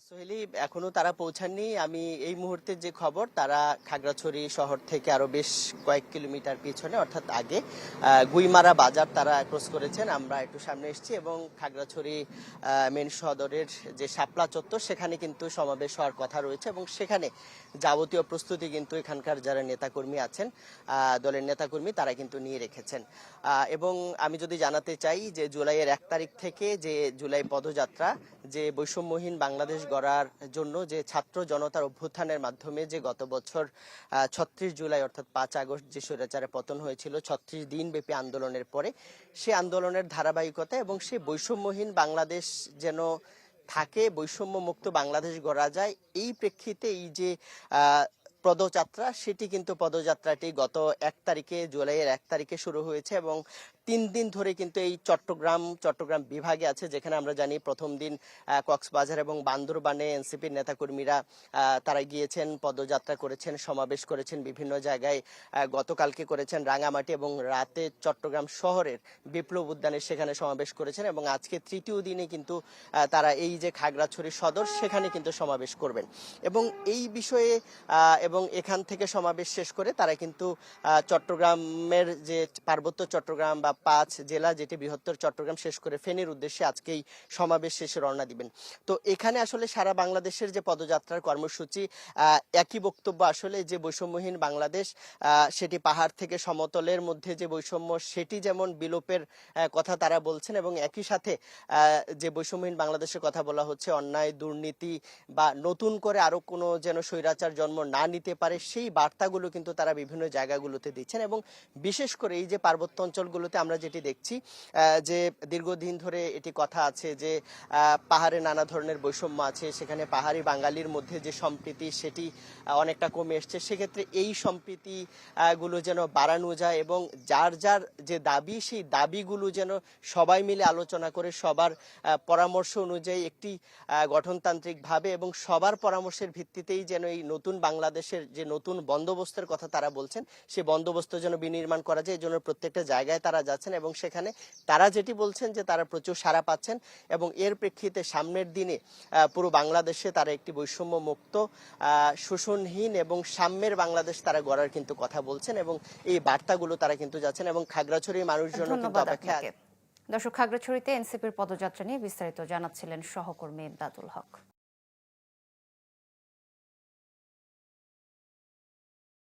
সোহেলি এখনো তারা পৌঁছাননি। আমি এই মুহূর্তে যে খবর, তারা খাগড়াছড়ি শহর থেকে আরো বেশ কয়েক কিলোমিটার পিছনে অর্থাৎ আগে গুইমারা বাজার তারা ক্রস করেছেন। আমরা একটু সামনে এসেছি এবং খাগড়াছড়ি মেন সদরের যে শাপলা চত্বর সেখানে কিন্তু সমাবেশ হওয়ার কথা রয়েছে এবং সেখানে যাবতীয় প্রস্তুতি কিন্তু এখানকার যারা নেতাকর্মী আছেন, দলের নেতাকর্মী তারা কিন্তু নিয়ে রেখেছেন। এবং আমি যদি জানাতে চাই যে জুলাইয়ের 1 তারিখ থেকে যে জুলাই পদযাত্রা, যে বৈষম্যহীন বাংলাদেশ গড়ার জন্য যে ছাত্র জনতার অভ্যুত্থানের মাধ্যমে যে গত বছর ৩৬ জুলাই অর্থাৎ ৫ আগস্ট যে স্বৈরাচারে পতন হয়েছিল, ৩৬ দিন ব্যাপী আন্দোলনের পরে সে আন্দোলনের ধারাবাহিকতা এবং সে বৈষম্যহীন বাংলাদেশ যেন থাকে, বৈষম্য মুক্ত বাংলাদেশ গড়া যায়, এই প্রেক্ষিতে এই যে পদযাত্রা, সেটি কিন্তু পদযাত্রাটি গত 1 তারিখে, জুলাইয়ের 1 তারিখে শুরু হয়েছে এবং 3 দিন ধরে কিন্তু এই চট্টগ্রাম বিভাগে আছে, যেখানে আমরা জানি প্রথম দিন কক্সবাজার এবং বান্দরবানে এনসিপির নেতাকর্মীরা তারা গিয়েছেন, পদযাত্রা করেছেন, সমাবেশ করেছেন বিভিন্ন জায়গায়, গতকালকে করেছেন রাঙামাটি এবং রাতে চট্টগ্রাম শহরের বিপ্লব উদ্যানে সেখানে সমাবেশ করেছেন এবং আজকে তৃতীয় দিনে কিন্তু তারা এই যে খাগড়াছড়ি সদর সেখানে কিন্তু সমাবেশ করবেন এবং এই বিষয়ে এবং এখান থেকে সমাবেশ শেষ করে তারা কিন্তু চট্টগ্রামের যে পার্বত্য চট্টগ্রাম বা 5 জেলা, যেটি বৃহত্তর চট্টগ্রাম শেষ করে ফেনীর উদ্দেশ্যে আজকেই সমাবেশ শেষে রওনা দিবেন। তো এখানে আসলে সারা বাংলাদেশের যে পদযাত্রার কর্মসূচি, একই বক্তব্য আসলে, যে বৈষম্যহীন বাংলাদেশ, সেটি পাহাড় থেকে সমতলের মধ্যে যে বৈষম্য, সেটি যেমন বিলোপের কথা তারা বলছেন এবং একই সাথে যে বৈষম্যহীন বাংলাদেশের কথা বলা হচ্ছে, অন্যায় দুর্নীতি বা নতুন করে আরো কোনো যেন স্বৈরাচার জন্ম না নিতে পারে, সেই বার্তাগুলো কিন্তু তারা বিভিন্ন জায়গাগুলোতে দিচ্ছেন এবং বিশেষ করে এই যে পার্বত্য অঞ্চলগুলোতে আমরা যেটি দেখছি, যে দীর্ঘদিন ধরে এটি কথা আছে যে পাহাড়ে নানা ধরনের বৈষম্য আছে, সেখানে পাহাড়ি বাঙালির মধ্যে যে সম্প্রীতি সেটি অনেকটা কমে এসছে। সেক্ষেত্রে এই সম্প্রীতি গুলো যেন বাড়ানো যায় এবং যার যার যে দাবি, সেই দাবিগুলো যেন সবাই মিলে আলোচনা করে সবার পরামর্শ অনুযায়ী একটি গঠনতান্ত্রিক ভাবে এবং সবার পরামর্শের ভিত্তিতেই যেন এই নতুন বাংলাদেশের যে নতুন বন্দোবস্তের কথা তারা বলছেন, সেই বন্দোবস্ত যেন বিনির্মাণ করা যায়, এই জন্য প্রত্যেকটা জায়গায় তারা যাচ্ছেন এবং সেখানে তারা যেটি বলছেন যে তারা প্রচুর সাড়া পাচ্ছেন এবং এর প্রেক্ষিতে সামনের দিনে পুরো বাংলাদেশে তারা একটি বৈষম্য মুক্ত, শোষণহীন এবং সাম্যের বাংলাদেশ তারা গড়ার কিন্তু কথা বলছেন এবং এই বার্তাগুলো তারা কিন্তু যাচ্ছেন এবং খাগড়াছড়ির মানুষজন কিন্তু অপেক্ষায়। দর্শক, খাগড়াছড়িতে এনসিপির পদযাত্রা নিয়ে বিস্তারিত জানাচ্ছিলেন সহকর্মী ইমদাদুল হক।